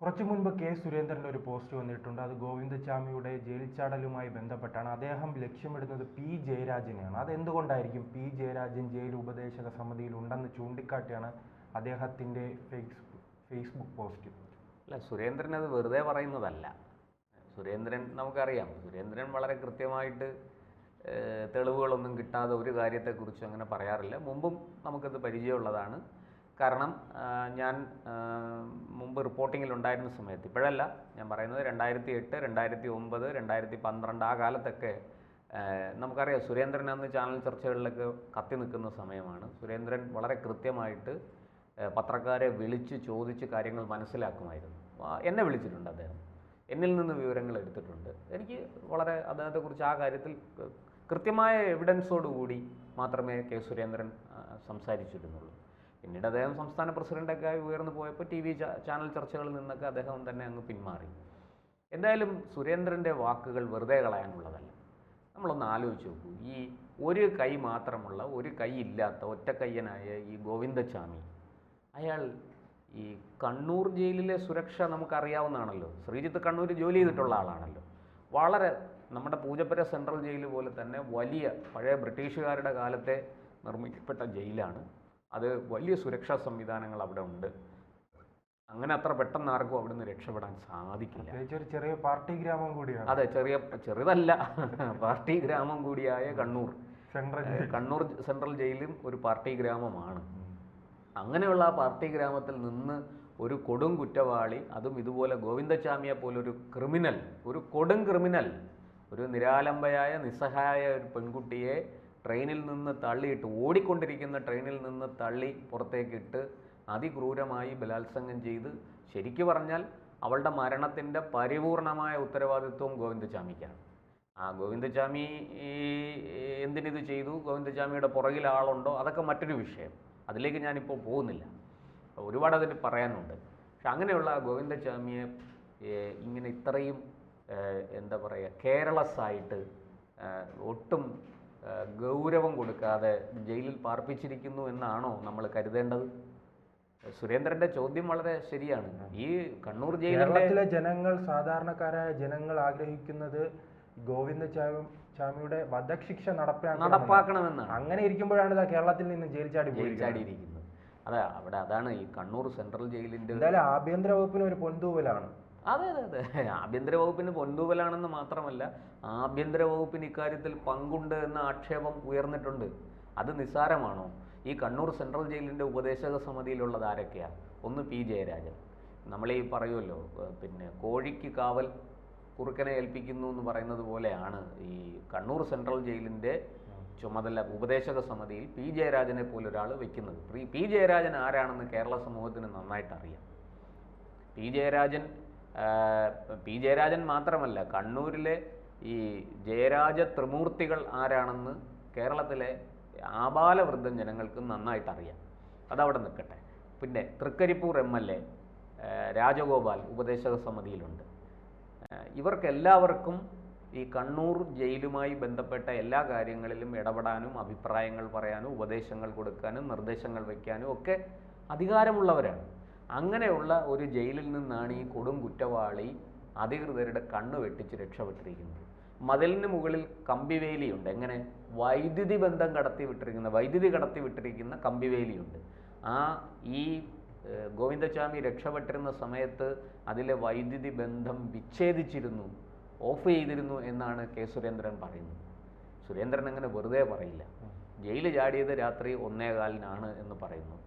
കുറച്ചു മുൻപ് കെ സുരേന്ദ്രൻ്റെ ഒരു പോസ്റ്റ് വന്നിട്ടുണ്ട്. അത് ഗോവിന്ദചാമിയുടെ ജയിൽ ചാടലുമായി ബന്ധപ്പെട്ടാണ്. അദ്ദേഹം ലക്ഷ്യമിടുന്നത് പി ജയരാജനെയാണ്. അതെന്തുകൊണ്ടായിരിക്കും? പി ജയരാജൻ ജയിൽ ഉപദേശക സമിതിയിൽ ഉണ്ടെന്ന് ചൂണ്ടിക്കാട്ടിയാണ് അദ്ദേഹത്തിൻ്റെ ഫേസ്ബുക്ക് പോസ്റ്റ്. അല്ല, സുരേന്ദ്രൻ അത് വെറുതെ പറയുന്നതല്ല. സുരേന്ദ്രൻ നമുക്കറിയാം, സുരേന്ദ്രൻ വളരെ കൃത്യമായിട്ട് തെളിവുകളൊന്നും കിട്ടാതെ ഒരു കാര്യത്തെക്കുറിച്ച് അങ്ങനെ പറയാറില്ല. മുമ്പും നമുക്കത് പരിചയമുള്ളതാണ്. കാരണം ഞാൻ മുമ്പ് റിപ്പോർട്ടിങ്ങിലുണ്ടായിരുന്ന സമയത്ത്, ഇപ്പോഴല്ല ഞാൻ പറയുന്നത്, 2008, 2009, 2012 ആ കാലത്തൊക്കെ നമുക്കറിയാം സുരേന്ദ്രൻ അന്ന് ചാനൽ ചർച്ചകളിലൊക്കെ കത്തി നിൽക്കുന്ന സമയമാണ്. സുരേന്ദ്രൻ വളരെ കൃത്യമായിട്ട് പത്രക്കാരെ വിളിച്ച് ചോദിച്ച് കാര്യങ്ങൾ മനസ്സിലാക്കുമായിരുന്നു. എന്നെ വിളിച്ചിട്ടുണ്ട് അദ്ദേഹം, എന്നിൽ നിന്ന് വിവരങ്ങൾ എടുത്തിട്ടുണ്ട്. എനിക്ക് വളരെ അദ്ദേഹത്തെക്കുറിച്ച് ആ കാര്യത്തിൽ കൃത്യമായ എവിഡൻസോടുകൂടി മാത്രമേ കെ സുരേന്ദ്രൻ സംസാരിച്ചിരുന്നുള്ളൂ. പിന്നീട് അദ്ദേഹം സംസ്ഥാന പ്രസിഡൻ്റൊക്കെ ഉയർന്നു പോയപ്പോൾ TV ചാനൽ ചർച്ചകളിൽ നിന്നൊക്കെ അദ്ദേഹം തന്നെ അങ്ങ് പിന്മാറി. എന്തായാലും സുരേന്ദ്രൻ്റെ വാക്കുകൾ വെറുതെ കളയാനുള്ളതല്ല. നമ്മളൊന്ന് ആലോചിച്ച് നോക്കൂ, ഈ ഒരു കൈ മാത്രമുള്ള, ഒരു കൈ ഇല്ലാത്ത ഒറ്റക്കയ്യനായ ഈ ഗോവിന്ദചാമി, അയാൾ ഈ കണ്ണൂർ ജയിലിലെ സുരക്ഷ നമുക്കറിയാവുന്നതാണല്ലോ. ശ്രീജിത്ത് കണ്ണൂർ ജോലി ചെയ്തിട്ടുള്ള ആളാണല്ലോ. വളരെ നമ്മുടെ പൂജപ്പുര സെൻട്രൽ ജയിൽ പോലെ തന്നെ വലിയ പഴയ ബ്രിട്ടീഷുകാരുടെ കാലത്തെ നിർമ്മിക്കപ്പെട്ട ജയിലാണ്. അത് വലിയ സുരക്ഷാ സംവിധാനങ്ങൾ അവിടെ ഉണ്ട്. അങ്ങനെ അത്ര പെട്ടെന്ന് ആർക്കും അവിടെ നിന്ന് രക്ഷപ്പെടാൻ സാധിക്കില്ല. ചെറിയ പാർട്ടി ഗ്രാമം കൂടിയാണ്. അതെ, ചെറുതല്ല, പാർട്ടി ഗ്രാമം കൂടിയായ കണ്ണൂർ സെൻട്രൽ ജയിലും ഒരു പാർട്ടി ഗ്രാമമാണ്. അങ്ങനെയുള്ള ആ പാർട്ടി ഗ്രാമത്തിൽ നിന്ന് ഒരു കൊടും കുറ്റവാളി, അതും ഇതുപോലെ ഗോവിന്ദചാമിയെ പോലൊരു ക്രിമിനൽ, ഒരു കൊടും ക്രിമിനൽ, ഒരു നിരാലംബയായ നിസ്സഹായ ഒരു പെൺകുട്ടിയെ ട്രെയിനിൽ നിന്ന് തള്ളിയിട്ട്, ഓടിക്കൊണ്ടിരിക്കുന്ന ട്രെയിനിൽ നിന്ന് തള്ളി പുറത്തേക്കിട്ട് അതിക്രൂരമായി ബലാത്സംഗം ചെയ്ത്, ശരിക്കു പറഞ്ഞാൽ അവളുടെ മരണത്തിൻ്റെ പരിപൂർണമായ ഉത്തരവാദിത്വം ഗോവിന്ദചാമിക്കാണ്. ആ ഗോവിന്ദചാമി എന്തിനിത് ചെയ്തു, ഗോവിന്ദചാമിയുടെ പുറകിൽ ആളുണ്ടോ, അതൊക്കെ മറ്റൊരു വിഷയം. അതിലേക്ക് ഞാനിപ്പോൾ പോകുന്നില്ല. ഒരുപാട് അതിന് പറയാനുണ്ട്. പക്ഷെ അങ്ങനെയുള്ള ഗോവിന്ദചാമിയെ ഇങ്ങനെ ഇത്രയും എന്താ പറയുക, കെയർലെസ് ആയിട്ട് ഒട്ടും ഗൗരവം കൊടുക്കാതെ ജയിലിൽ പാർപ്പിച്ചിരിക്കുന്നു എന്നാണോ നമ്മൾ കരുതേണ്ടത്? സുരേന്ദ്രൻ്റെ ചോദ്യം വളരെ ശരിയാണ്. ഈ കണ്ണൂർ ജയിലിലെ ജനങ്ങൾ, സാധാരണക്കാരായ ജനങ്ങൾ ആഗ്രഹിക്കുന്നത് ഗോവിന്ദചാമിയുടെ വധശിക്ഷ നടപ്പാക്കണമെന്നാണ്. അങ്ങനെ ഇരിക്കുമ്പോഴാണ് കേരളത്തിൽ നിന്ന് ജയിൽ ചാടിയിരിക്കുന്നത്. അതെ, അവിടെ അതാണ് ഈ കണ്ണൂർ സെൻട്രൽ ജയിലിൻ്റെ ആഭ്യന്തര വകുപ്പിന് ഒരു പൊന്തൂവലാണ്. അതെ, ആഭ്യന്തര വകുപ്പിന് പൊന്തൂവലാണെന്ന് മാത്രമല്ല, ആഭ്യന്തര വകുപ്പിന് ഇക്കാര്യത്തിൽ പങ്കുണ്ട് എന്ന ആക്ഷേപം ഉയർന്നിട്ടുണ്ട്. അത് നിസ്സാരമാണോ? ഈ കണ്ണൂർ സെൻട്രൽ ജയിലിൻ്റെ ഉപദേശക സമിതിയിലുള്ളത് ആരൊക്കെയാണ്? ഒന്ന് പി ജയരാജൻ. നമ്മളീ പറയുമല്ലോ, പിന്നെ കോഴിക്ക് കാവൽ കുറുക്കനെ ഏൽപ്പിക്കുന്നു എന്ന് പറയുന്നത് പോലെയാണ് ഈ കണ്ണൂർ സെൻട്രൽ ജയിലിൻ്റെ ചുമതല ഉപദേശക സമിതിയിൽ പി ജയരാജനെ പോലൊരാൾ വെക്കുന്നത്. പി ജയരാജൻ ആരാണെന്ന് കേരള സമൂഹത്തിന് നന്നായിട്ട് അറിയാം. പി ജയരാജൻ മാത്രമല്ല, കണ്ണൂരിലെ ഈ ജയരാജ ത്രിമൂർത്തികൾ ആരാണെന്ന് കേരളത്തിലെ ആബാലവൃദ്ധം ജനങ്ങൾക്ക് നന്നായിട്ട് അറിയാം. അതവിടെ നിൽക്കട്ടെ. പിന്നെ തൃക്കരിപ്പൂർ MLA രാജഗോപാൽ ഉപദേശക സമിതിയിലുണ്ട്. ഇവർക്കെല്ലാവർക്കും ഈ കണ്ണൂർ ജയിലുമായി ബന്ധപ്പെട്ട എല്ലാ കാര്യങ്ങളിലും ഇടപെടാനും അഭിപ്രായങ്ങൾ പറയാനും ഉപദേശങ്ങൾ കൊടുക്കാനും നിർദ്ദേശങ്ങൾ വയ്ക്കാനും ഒക്കെ അധികാരമുള്ളവരാണ്. അങ്ങനെയുള്ള ഒരു ജയിലിൽ നിന്നാണ് ഈ കൊടും കുറ്റവാളി അധികൃതരുടെ കണ്ണ് വെട്ടിച്ച് രക്ഷപ്പെട്ടിരിക്കുന്നത്. മതിലിന് മുകളിൽ കമ്പിവേലിയുണ്ട്. എങ്ങനെ? വൈദ്യുതി കടത്തി വിട്ടിരിക്കുന്ന കമ്പിവേലിയുണ്ട്. ഈ ഗോവിന്ദചാമി രക്ഷപ്പെട്ടിരുന്ന സമയത്ത് അതിലെ വൈദ്യുതി ബന്ധം വിച്ഛേദിച്ചിരുന്നു, ഓഫ് ചെയ്തിരുന്നു എന്നാണ് കെ സുരേന്ദ്രൻ പറയുന്നത്. സുരേന്ദ്രൻ അങ്ങനെ വെറുതെ പറയില്ല. ജയിൽ ചാടിയത് രാത്രി 1:15 എന്ന് പറയുന്നു.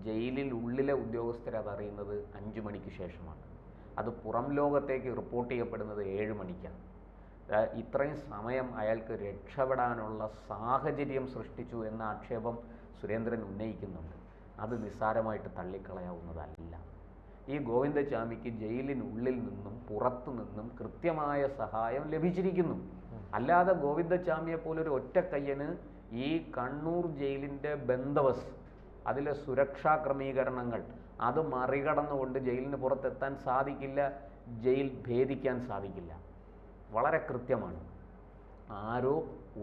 ജയിലിൽ ഉള്ളിലെ ഉദ്യോഗസ്ഥർ അതറിയുന്നത് 5 മണിക്ക് ശേഷമാണ്. അത് പുറം ലോകത്തേക്ക് റിപ്പോർട്ട് ചെയ്യപ്പെടുന്നത് 7 മണിക്കാണ്. ഇത്രയും സമയം അയാൾക്ക് രക്ഷപ്പെടാനുള്ള സാഹചര്യം സൃഷ്ടിച്ചു എന്ന ആക്ഷേപം സുരേന്ദ്രൻ ഉന്നയിക്കുന്നുണ്ട്. അത് നിസ്സാരമായിട്ട് തള്ളിക്കളയാവുന്നതല്ല. ഈ ഗോവിന്ദചാമിക്ക് ജയിലിനുള്ളിൽ നിന്നും പുറത്തു നിന്നും കൃത്യമായ സഹായം ലഭിച്ചിരിക്കുന്നു. അല്ലാതെ ഗോവിന്ദചാമിയെ പോലൊരു ഒറ്റക്കയ്യന് ഈ കണ്ണൂർ ജയിലിൻ്റെ ബന്ദോബസ്ത്, അതിലെ സുരക്ഷാ ക്രമീകരണങ്ങൾ, അത് മറികടന്നുകൊണ്ട് ജയിലിന് പുറത്തെത്താൻ സാധിക്കില്ല, ജയിൽ ഭേദിക്കാൻ സാധിക്കില്ല. വളരെ കൃത്യമാണ്. ആരോ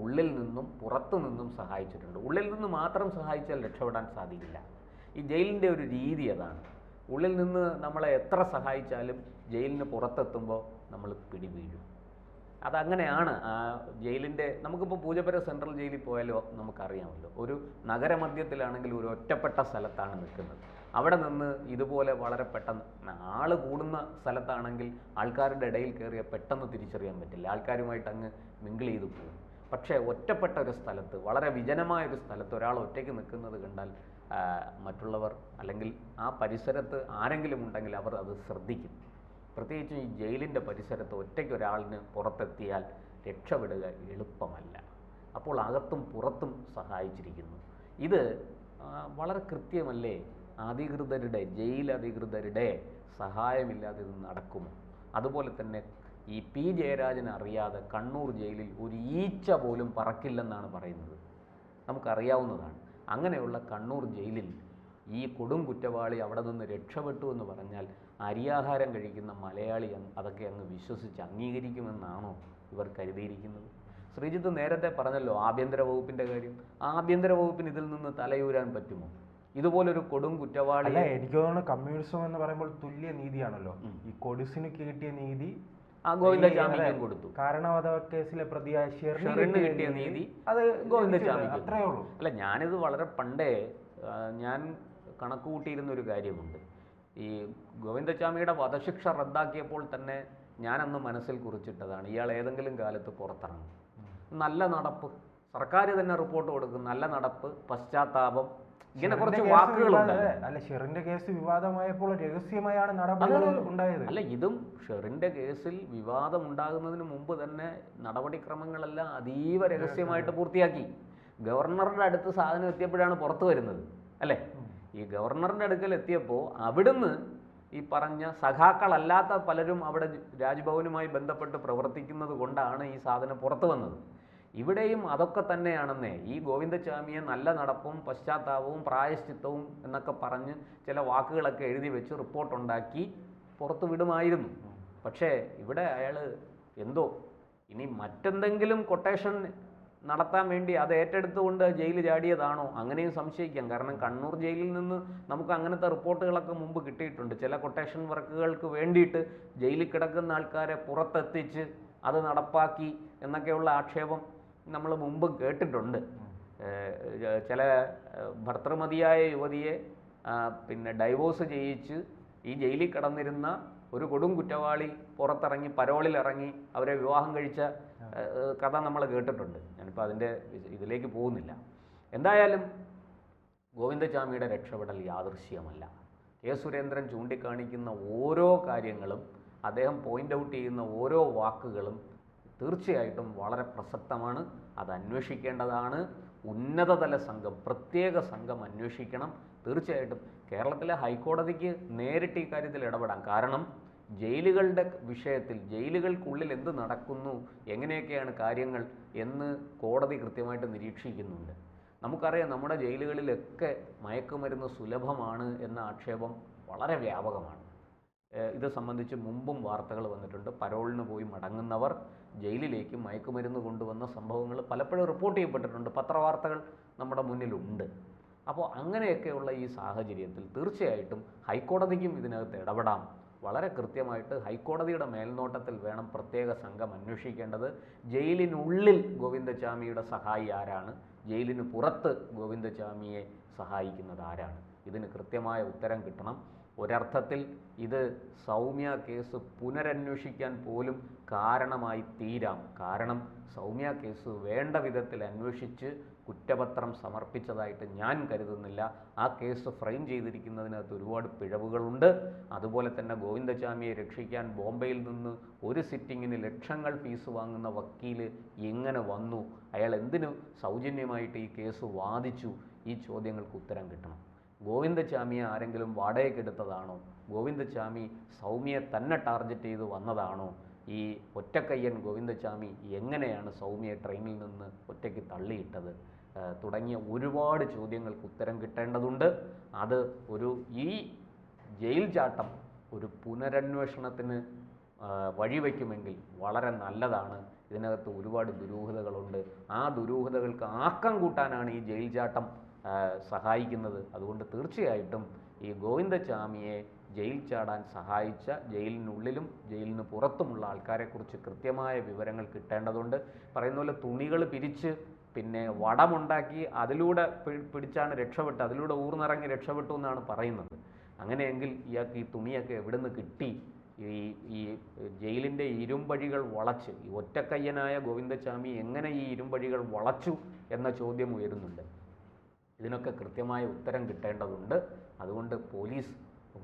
ഉള്ളിൽ നിന്നും പുറത്തു നിന്നും സഹായിച്ചിട്ടുണ്ട്. ഉള്ളിൽ നിന്ന് മാത്രം സഹായിച്ചാൽ രക്ഷപ്പെടാൻ സാധിക്കില്ല. ഈ ജയിലിൻ്റെ ഒരു രീതി അതാണ്. ഉള്ളിൽ നിന്ന് നമ്മളെ എത്ര സഹായിച്ചാലും ജയിലിന് പുറത്തെത്തുമ്പോൾ നമ്മൾ പിടിവീഴും. അതങ്ങനെയാണ്. ആ ജയിലിൻ്റെ, നമുക്കിപ്പോൾ പൂജപ്പുര സെൻട്രൽ ജയിലിൽ പോയാലോ നമുക്കറിയാമല്ലോ, ഒരു നഗരമധ്യത്തിലാണെങ്കിൽ ഒരു ഒറ്റപ്പെട്ട സ്ഥലത്താണ് നിൽക്കുന്നത്. അവിടെ നിന്ന് ഇതുപോലെ വളരെ പെട്ടെന്ന് ആൾ കൂടുന്ന സ്ഥലത്താണെങ്കിൽ ആൾക്കാരുടെ ഇടയിൽ കയറിയാൽ പെട്ടെന്ന് തിരിച്ചറിയാൻ പറ്റില്ല, ആൾക്കാരുമായിട്ട് അങ്ങ് മിങ്കിൾ ചെയ്ത് പോകും. പക്ഷേ ഒറ്റപ്പെട്ട ഒരു സ്ഥലത്ത്, വളരെ വിജനമായ ഒരു സ്ഥലത്ത് ഒരാൾ ഒറ്റയ്ക്ക് നിൽക്കുന്നത് കണ്ടാൽ മറ്റുള്ളവർ അല്ലെങ്കിൽ ആ പരിസരത്ത് ആരെങ്കിലും ഉണ്ടെങ്കിൽ അവർ അത് ശ്രദ്ധിക്കും. പ്രത്യേകിച്ചും ഈ ജയിലിൻ്റെ പരിസരത്ത് ഒറ്റയ്ക്ക് ഒരാളിന് പുറത്തെത്തിയാൽ രക്ഷപ്പെടുക എളുപ്പമല്ല. അപ്പോൾ അകത്തും പുറത്തും സഹായിച്ചിരിക്കുന്നു. ഇത് വളരെ കൃത്യമല്ലേ? അധികൃതരുടെ, ജയിൽ അധികൃതരുടെ സഹായമില്ലാതെ ഇത് നടക്കുമോ? അതുപോലെ തന്നെ ഈ പി ജയരാജൻ അറിയാതെ കണ്ണൂർ ജയിലിൽ ഒരു ഈച്ച പോലും പറക്കില്ലെന്നാണ് പറയുന്നത്. നമുക്കറിയാവുന്നതാണ്. അങ്ങനെയുള്ള കണ്ണൂർ ജയിലിൽ ഈ കൊടും കുറ്റവാളി അവിടെ നിന്ന് രക്ഷപ്പെട്ടു എന്ന് പറഞ്ഞാൽ അരിയാഹാരം കഴിക്കുന്ന മലയാളി അതൊക്കെ അങ്ങ് വിശ്വസിച്ച് അംഗീകരിക്കുമെന്നാണോ ഇവർ കരുതിയിരിക്കുന്നത്? ശ്രീജിത്ത് നേരത്തെ പറഞ്ഞല്ലോ ആഭ്യന്തര വകുപ്പിൻ്റെ കാര്യം. ആഭ്യന്തര വകുപ്പിന് ഇതിൽ നിന്ന് തലയൂരാൻ പറ്റുമോ? ഇതുപോലൊരു കൊടും കുറ്റവാളി. എനിക്ക് തോന്നുന്നു കമ്മ്യൂണിസം എന്ന് പറയുമ്പോൾ തുല്യ നീതിയാണല്ലോ. ഈ കൊടിസിന് കിട്ടിയ നീതി ഗോവിന്ദചാമിക്കും കൊടുത്തു. കാരണവധ കേസിലെ പ്രതിയായ ഷെറിന് കിട്ടിയ നീതി അത് ഗോവിന്ദചാമിക്ക്. അത്രയേ ഉള്ളൂ. അല്ല, ഞാനിത് വളരെ പണ്ടേ ഞാൻ കണക്ക് കൂട്ടിയിരുന്നൊരു കാര്യമുണ്ട്. ഈ ഗോവിന്ദചാമിയുടെ വധശിക്ഷ റദ്ദാക്കിയപ്പോൾ തന്നെ ഞാനന്ന് മനസ്സിൽ കുറിച്ചിട്ടതാണ്, ഇയാൾ ഏതെങ്കിലും കാലത്ത് പുറത്തിറങ്ങും. നല്ല നടപ്പ്, സർക്കാർ തന്നെ റിപ്പോർട്ട് കൊടുക്കും, നല്ല നടപ്പ്, പശ്ചാത്താപം, ഇങ്ങനെ കുറച്ച് വാക്കുകളുണ്ട്. അല്ല, ഷെറിന്റെ കേസ് വിവാദമായപ്പോൾ രഹസ്യമായാണ് നടപടികൾ ഉണ്ടായത്. അല്ല, ഇതും ഷെറിന്റെ കേസിൽ വിവാദം ഉണ്ടാകുന്നതിന് മുമ്പ് തന്നെ നടപടിക്രമങ്ങളെല്ലാം അതീവ രഹസ്യമായിട്ട് പൂർത്തിയാക്കി. ഗവർണറുടെ അടുത്ത് സാധനം എത്തിയപ്പോഴാണ് പുറത്തു വരുന്നത്, അല്ലേ? ഈ ഗവർണറിൻ്റെ അടുക്കൽ എത്തിയപ്പോൾ അവിടുന്ന് ഈ പറഞ്ഞ സഖാക്കളല്ലാത്ത പലരും അവിടെ രാജ്ഭവനുമായി ബന്ധപ്പെട്ട് പ്രവർത്തിക്കുന്നത് കൊണ്ടാണ് ഈ സാധനം പുറത്തു വന്നത്. ഇവിടെയും അതൊക്കെ തന്നെയാണെന്നേ. ഈ ഗോവിന്ദചാമിയെ നല്ല നടപ്പും പശ്ചാത്താപവും പ്രായശ്ചിത്തവും എന്നൊക്കെ പറഞ്ഞ് ചില വാക്കുകളൊക്കെ എഴുതി വെച്ച് റിപ്പോർട്ടുണ്ടാക്കി പുറത്തു വിടുമായിരുന്നു. പക്ഷേ ഇവിടെ അയാൾ എന്തോ ഇനി മറ്റെന്തെങ്കിലും കൊട്ടേഷൻ നടത്താൻ വേണ്ടി അത് ഏറ്റെടുത്തുകൊണ്ട് ജയിൽ ചാടിയതാണോ? അങ്ങനെയും സംശയിക്കാം. കാരണം കണ്ണൂർ ജയിലിൽ നിന്ന് നമുക്ക് അങ്ങനത്തെ റിപ്പോർട്ടുകളൊക്കെ മുമ്പ് കിട്ടിയിട്ടുണ്ട്. ചില കൊട്ടേഷൻ വർക്കുകൾക്ക് വേണ്ടിയിട്ട് ജയിലിൽ കിടക്കുന്ന ആൾക്കാരെ പുറത്തെത്തിച്ച് അത് നടപ്പാക്കി എന്നൊക്കെയുള്ള ആക്ഷേപം നമ്മൾ മുമ്പ് കേട്ടിട്ടുണ്ട്. ചില ഭർത്തൃമതിയായ യുവതിയെ പിന്നെ ഡൈവോഴ്സ് ചെയ്യിച്ച് ഈ ജയിലിൽ കിടന്നിരുന്ന ഒരു കൊടും കുറ്റവാളി പുറത്തിറങ്ങി പരോളിലിറങ്ങി അവരെ വിവാഹം കഴിച്ച കഥ നമ്മൾ കേട്ടിട്ടുണ്ട്. ഞാനിപ്പോൾ അതിൻ്റെ ഇതിലേക്ക് പോകുന്നില്ല. എന്തായാലും ഗോവിന്ദചാമിയുടെ രക്ഷപ്പെടൽ യാദൃശ്യമല്ല. കെ സുരേന്ദ്രൻ ചൂണ്ടിക്കാണിക്കുന്ന ഓരോ കാര്യങ്ങളും, അദ്ദേഹം പോയിൻ്റ് ഔട്ട് ചെയ്യുന്ന ഓരോ വാക്കുകളും തീർച്ചയായിട്ടും വളരെ പ്രസക്തമാണ്. അത് അന്വേഷിക്കേണ്ടതാണ്. ഉന്നതതല സംഘം, പ്രത്യേക സംഘം അന്വേഷിക്കണം. തീർച്ചയായിട്ടും കേരളത്തിലെ ഹൈക്കോടതിക്ക് നേരിട്ട് ഈ കാര്യത്തിൽ ഇടപെടാം. കാരണം ജയിലുകളുടെ വിഷയത്തിൽ ജയിലുകൾക്കുള്ളിൽ എന്ത് നടക്കുന്നു, എങ്ങനെയൊക്കെയാണ് കാര്യങ്ങൾ എന്ന് കോടതി കൃത്യമായിട്ട് നിരീക്ഷിക്കുന്നുണ്ട്. നമുക്കറിയാം നമ്മുടെ ജയിലുകളിലൊക്കെ മയക്കുമരുന്ന് സുലഭമാണ് എന്ന ആക്ഷേപം വളരെ വ്യാപകമാണ്. ഇത് സംബന്ധിച്ച് മുമ്പും വാർത്തകൾ വന്നിട്ടുണ്ട്. പരോളിന് പോയി മടങ്ങുന്നവർ ജയിലിലേക്ക് മയക്കുമരുന്ന് കൊണ്ടുവന്ന സംഭവങ്ങൾ പലപ്പോഴും റിപ്പോർട്ട് ചെയ്യപ്പെട്ടിട്ടുണ്ട്. പത്രവാർത്തകൾ നമ്മുടെ മുന്നിലുണ്ട്. അപ്പോൾ അങ്ങനെയൊക്കെയുള്ള ഈ സാഹചര്യത്തിൽ തീർച്ചയായിട്ടും ഹൈക്കോടതിക്കും ഇതിനകത്ത് ഇടപെടാം. വളരെ കൃത്യമായിട്ട് ഹൈക്കോടതിയുടെ മേൽനോട്ടത്തിൽ വേണം പ്രത്യേക സംഘം അന്വേഷിക്കേണ്ടത്. ജയിലിനുള്ളിൽ ഗോവിന്ദചാമിയുടെ സഹായി ആരാണ്, ജയിലിന് പുറത്ത് ഗോവിന്ദചാമിയെ സഹായിക്കുന്നത് ആരാണ്, ഇതിന് കൃത്യമായ ഉത്തരം കിട്ടണം. ഒരർത്ഥത്തിൽ ഇത് സൗമ്യ കേസ് പുനരന്വേഷിക്കാൻ പോലും കാരണമായി തീരാം. കാരണം സൗമ്യ കേസ് വേണ്ട വിധത്തിൽ അന്വേഷിച്ച് കുറ്റപത്രം സമർപ്പിച്ചതായിട്ട് ഞാൻ കരുതുന്നില്ല. ആ കേസ് ഫ്രെയിം ചെയ്തിരിക്കുന്നതിനകത്ത് ഒരുപാട് പിഴവുകളുണ്ട്. അതുപോലെ തന്നെ ഗോവിന്ദചാമിയെ രക്ഷിക്കാൻ ബോംബെയിൽ നിന്ന് ഒരു സിറ്റിങ്ങിന് ലക്ഷങ്ങൾ ഫീസ് വാങ്ങുന്ന വക്കീൽ എങ്ങനെ വന്നു, അയാൾ എന്തിനു സൗജന്യമായിട്ട് ഈ കേസ് വാദിച്ചു, ഈ ചോദ്യങ്ങൾക്ക് ഉത്തരം കിട്ടണം. ഗോവിന്ദചാമിയെ ആരെങ്കിലും വാടകയ്ക്കെടുത്തതാണോ? ഗോവിന്ദചാമി സൗമ്യയെ തന്നെ ടാർഗറ്റ് ചെയ്ത് വന്നതാണോ? ഈ ഒറ്റക്കയ്യൻ ഗോവിന്ദചാമി എങ്ങനെയാണ് സൗമ്യയെ ട്രെയിനിൽ നിന്ന് ഒറ്റയ്ക്ക് തള്ളിയിട്ടത്? തുടങ്ങിയ ഒരുപാട് ചോദ്യങ്ങൾക്ക് ഉത്തരം കിട്ടേണ്ടതുണ്ട്. അത് ഈ ജയിൽ ചാട്ടം ഒരു പുനരന്വേഷണത്തിന് വഴിവെക്കുമെങ്കിൽ വളരെ നല്ലതാണ്. ഇതിനകത്ത് ഒരുപാട് ദുരൂഹതകളുണ്ട്. ആ ദുരൂഹതകൾക്ക് ആക്കം കൂട്ടാനാണ് ഈ ജയിൽ ചാട്ടം സഹായിക്കുന്നത്. അതുകൊണ്ട് തീർച്ചയായിട്ടും ഈ ഗോവിന്ദചാമിയെ ജയിൽ ചാടാൻ സഹായിച്ച ജയിലിനുള്ളിലും ജയിലിന് പുറത്തുമുള്ള ആൾക്കാരെക്കുറിച്ച് കൃത്യമായ വിവരങ്ങൾ കിട്ടേണ്ടതുണ്ട്. പറയുന്ന പോലെ തുണികൾ പിരിച്ച് പിന്നെ വടമുണ്ടാക്കി അതിലൂടെ പിടിച്ചാണ് രക്ഷപ്പെട്ടത്, അതിലൂടെ ഊർന്നിറങ്ങി രക്ഷപ്പെട്ടു എന്നാണ് പറയുന്നത്. അങ്ങനെയെങ്കിൽ ഇയാൾക്ക് ഈ തുണിയൊക്കെ എവിടെ നിന്ന് കിട്ടി? ഈ ജയിലിൻ്റെ ഇരുമ്പഴികൾ വളച്ച് ഈ ഒറ്റക്കയ്യനായ ഗോവിന്ദച്ചാമി എങ്ങനെ ഈ ഇരുമ്പഴികൾ വളച്ചു എന്ന ചോദ്യം ഉയരുന്നുണ്ട്. ഇതിനൊക്കെ കൃത്യമായ ഉത്തരം കിട്ടേണ്ടതുണ്ട്. അതുകൊണ്ട് പോലീസ്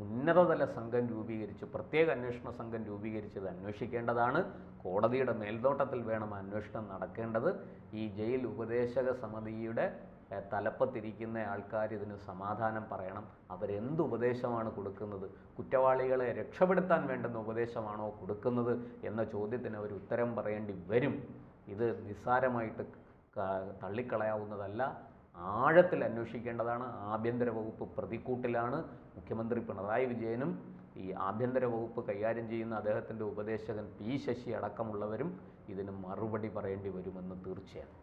ഉന്നതതല സംഘം രൂപീകരിച്ച്, പ്രത്യേക അന്വേഷണ സംഘം രൂപീകരിച്ചത് അന്വേഷിക്കേണ്ടതാണ്. കോടതിയുടെ മേൽനോട്ടത്തിൽ വേണം അന്വേഷണം നടക്കേണ്ടത്. ഈ ജയിൽ ഉപദേശക സമിതിയുടെ തലപ്പത്തിരിക്കുന്ന ആൾക്കാർ ഇതിന് സമാധാനം പറയണം. അവരെന്ത് ഉപദേശമാണ് കൊടുക്കുന്നത്? കുറ്റവാളികളെ രക്ഷപ്പെടുത്താൻ വേണ്ടുന്ന ഉപദേശമാണോ കൊടുക്കുന്നത് എന്ന ചോദ്യത്തിന് അവർ ഉത്തരം പറയേണ്ടി വരും. ഇത് നിസ്സാരമായിട്ട് തള്ളിക്കളയാവുന്നതല്ല. ആഴത്തിൽ അന്വേഷിക്കേണ്ടതാണ്. ആഭ്യന്തര വകുപ്പ് പ്രതിക്കൂട്ടിലാണ്. മുഖ്യമന്ത്രി പിണറായി വിജയനും ഈ ആഭ്യന്തര വകുപ്പ് കൈകാര്യം ചെയ്യുന്ന അദ്ദേഹത്തിൻ്റെ ഉപദേശകൻ പി ശശി അടക്കമുള്ളവരും ഇതിന് മറുപടി പറയേണ്ടി വരുമെന്ന് തീർച്ചയാണ്.